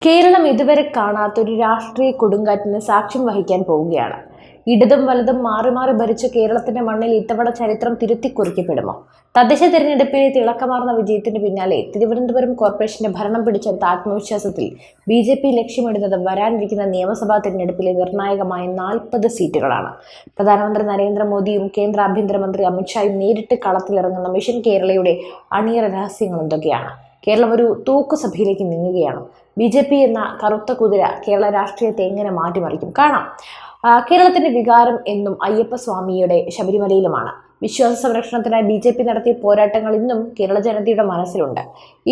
കേരളം ഇതുവരെ കാണാത്തൊരു രാഷ്ട്രീയ കൊടുങ്കാറ്റിന് സാക്ഷ്യം വഹിക്കാൻ പോവുകയാണ്. ഇടതും വലതും മാറി മാറി ഭരിച്ച കേരളത്തിന്റെ മണ്ണിൽ ഇത്തവണ ചരിത്രം തിരുത്തിക്കുറിക്കപ്പെടുമോ? തദ്ദേശ തെരഞ്ഞെടുപ്പിലെ തിളക്കമാർന്ന വിജയത്തിന് പിന്നാലെ തിരുവനന്തപുരം കോർപ്പറേഷന്റെ ഭരണം പിടിച്ചെടുത്ത ആത്മവിശ്വാസത്തിൽ BJP ലക്ഷ്യമിടുന്നത് വരാനിരിക്കുന്ന നിയമസഭാ തെരഞ്ഞെടുപ്പിലെ നിർണായകമായ 40 സീറ്റുകളാണ്. പ്രധാനമന്ത്രി നരേന്ദ്രമോദിയും കേന്ദ്ര ആഭ്യന്തരമന്ത്രി അമിത്ഷായും നേരിട്ട് കളത്തിലിറങ്ങുന്ന മിഷൻ കേരളയുടെ അണിയറ രഹസ്യങ്ങൾ എന്തൊക്കെയാണ്? കേരളം ഒരു തൂക്കുസഭയിലേക്ക് നീങ്ങുകയാണ്. BJP എന്ന കറുത്ത കുതിര കേരള രാഷ്ട്രീയത്തെ എങ്ങനെ മാറ്റിമറിക്കും? കാണാം. കേരളത്തിന്റെ വികാരം എന്നും അയ്യപ്പസ്വാമിയുടെ ശബരിമലയിലുമാണ്. വിശ്വാസ സംരക്ഷണത്തിനായി BJP നടത്തിയ പോരാട്ടങ്ങൾ ഇന്നും കേരള ജനതയുടെ മനസ്സിലുണ്ട്.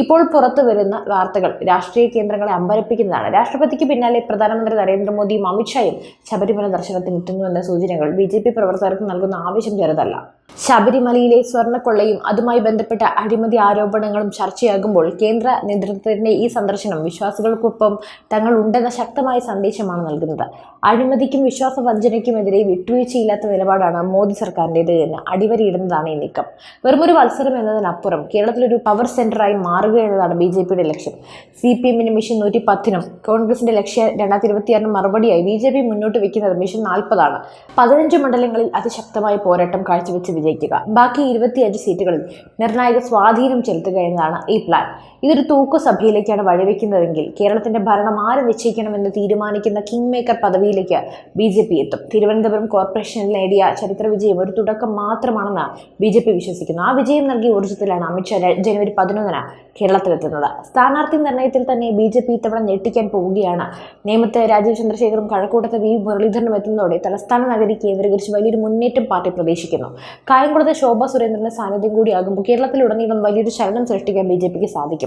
ഇപ്പോൾ പുറത്തു വരുന്ന വാർത്തകൾ രാഷ്ട്രീയ കേന്ദ്രങ്ങളെ അമ്പരപ്പിക്കുന്നതാണ്. രാഷ്ട്രപതിക്ക് പിന്നാലെ പ്രധാനമന്ത്രി നരേന്ദ്രമോദിയും അമിത്ഷായും ശബരിമല ദർശനത്തിനെത്തുന്നുവെന്ന സൂചനകൾ BJP പ്രവർത്തകർക്ക് നൽകുന്ന ആവശ്യം ചെറുതല്ല. ശബരിമലയിലെ സ്വർണ്ണക്കൊള്ളയും അതുമായി ബന്ധപ്പെട്ട അഴിമതി ആരോപണങ്ങളും ചർച്ചയാകുമ്പോൾ കേന്ദ്ര നേതൃത്വത്തിന്റെ ഈ സന്ദർശനം വിശ്വാസികൾക്കൊപ്പം തങ്ങൾ ഉണ്ടെന്ന ശക്തമായ സന്ദേശമാണ് നൽകുന്നത്. അഴിമതിക്കും വിശ്വാസവഞ്ചനയ്ക്കുമെതിരെ വിട്ടുവീഴ്ചയില്ലാത്ത നിലപാടാണ് മോദി സർക്കാരിൻ്റേത് എന്ന് അടിവരയിടുന്നതാണ് ഈ നീക്കം. വെറുമൊരു മത്സരം എന്നതിനപ്പുറം കേരളത്തിലൊരു പവർ സെന്ററായി മാറുക എന്നതാണ് BJPയുടെ ലക്ഷ്യം. CPM-ന് മിഷൻ 110-നും കോൺഗ്രസിന്റെ ലക്ഷ്യം 2026-നും മറുപടിയായി BJP മുന്നോട്ട് വെക്കുന്നത് മിഷൻ 40 ആണ്. 15 മണ്ഡലങ്ങളിൽ അതിശക്തമായ പോരാട്ടം കാഴ്ചവെച്ച് വിജയിക്കുക, ബാക്കി 25 സീറ്റുകളിൽ നിർണായക സ്വാധീനം ചെലുത്തുക എന്നതാണ് ഈ പ്ലാൻ. ഇതൊരു തൂക്കുസഭയിലേക്കാണ് വഴിവെക്കുന്നതെങ്കിൽ കേരളത്തിന്റെ ഭരണം ആര് നിശ്ചയിക്കണമെന്ന് തീരുമാനിക്കുന്ന കിങ് മേക്കർ പദവിയിലേക്ക് BJP എത്തും. തിരുവനന്തപുരം കോർപ്പറേഷനിൽ നേടിയ ചരിത്ര വിജയം ഒരു തുടക്കം മാത്രമാണെന്ന് BJP വിശ്വസിക്കുന്നു. ആ വിജയം നൽകിയ ഊർജ്ജത്തിലാണ് അമിത്ഷാ ജനുവരി 11-ന് കേരളത്തിലെത്തുന്നത്. സ്ഥാനാർത്ഥി നിർണയത്തിൽ തന്നെ BJP ഇത്തവണ ഞെട്ടിക്കാൻ പോവുകയാണ്. നേമത്ത് രാജീവ് ചന്ദ്രശേഖറും കഴക്കൂട്ടത്ത് V മുരളീധരനും എത്തുന്നതോടെ തലസ്ഥാന നഗരി കേന്ദ്രീകരിച്ച് വലിയൊരു മുന്നേറ്റം പാർട്ടി പ്രതീക്ഷിക്കുന്നു. കായംകുളത്തെ ശോഭ സുരേന്ദ്രന്റെ സാന്നിധ്യം കൂടിയാകുമ്പോൾ കേരളത്തിലുടനീളം വലിയൊരു ചലനം സൃഷ്ടിക്കാൻ BJPക്ക് സാധിക്കും.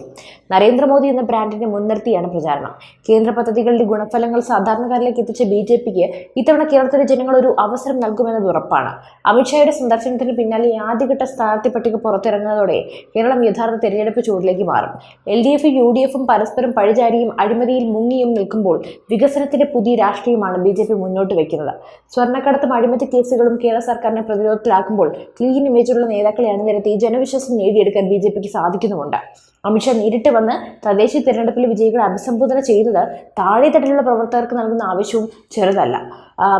നരേന്ദ്രമോദി എന്ന ബ്രാൻഡിനെ മുൻനിർത്തിയാണ് പ്രചാരണം. കേന്ദ്ര പദ്ധതികളുടെ ഗുണഫലങ്ങൾ സാധാരണക്കാരിലേക്ക് എത്തിച്ച BJPക്ക് ഇത്തവണ കേരളത്തിലെ ജനങ്ങൾ ഒരു അവസരം നൽകുമെന്നത് ഉറപ്പാണ്. അമിത്ഷായുടെ സന്ദർശനത്തിന് പിന്നാലെ ആദ്യഘട്ട സ്ഥാനാർത്ഥി പട്ടിക പുറത്തിറങ്ങുന്നതോടെ കേരളം യഥാർത്ഥ തെരഞ്ഞെടുപ്പ് ചൂടിലേക്ക് മാറും. LDF-ഉം UDF-ഉം പരസ്പരം പഴിചാരിയും അഴിമതിയിൽ മുങ്ങിയും നിൽക്കുമ്പോൾ വികസനത്തിന്റെ പുതിയ രാഷ്ട്രീയമാണ് BJP മുന്നോട്ട് വയ്ക്കുന്നത്. സ്വർണ്ണക്കടത്തും അഴിമതി കേസുകളും കേരള സർക്കാരിനെ പ്രതിരോധത്തിലാക്കുമ്പോൾ ക്ലീൻ ഇമേജുള്ള നേതാക്കളെ അണിനിരത്തി ജനവിശ്വാസം നേടിയെടുക്കാൻ BJPക്ക് സാധിക്കുന്നുമുണ്ട്. അമിത്ഷാ നേരിട്ട് വന്ന് തദ്ദേശ തെരഞ്ഞെടുപ്പിലെ വിജയികളെ അഭിസംബോധന ചെയ്യുന്നത് താഴെത്തട്ടിലുള്ള പ്രവർത്തകർക്ക് നൽകുന്ന ആവശ്യവും ചെറുതല്ല.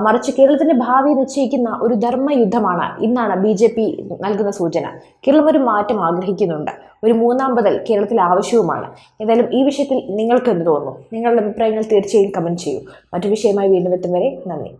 മറിച്ച് കേരളത്തിന്റെ ഭാവി നിശ്ചയിക്കുന്ന ഒരു ധർമ്മയുദ്ധമാണ് ഇന്നാണ് BJP നൽകുന്ന സൂചന. കേരളം ഒരു മാറ്റം ആഗ്രഹിക്കുന്നുണ്ട്. ഒരു മൂന്നാം ബദൽ കേരളത്തിൽ ആവശ്യവുമാണ്. എന്തായാലും ഈ വിഷയത്തിൽ നിങ്ങൾക്ക് എന്ത് തോന്നുന്നു? നിങ്ങളുടെ അഭിപ്രായങ്ങൾ തീർച്ചയായും കമന്റ് ചെയ്യൂ. മറ്റു വിഷയമായി വീണ്ടും എത്തും വരെ നന്ദി.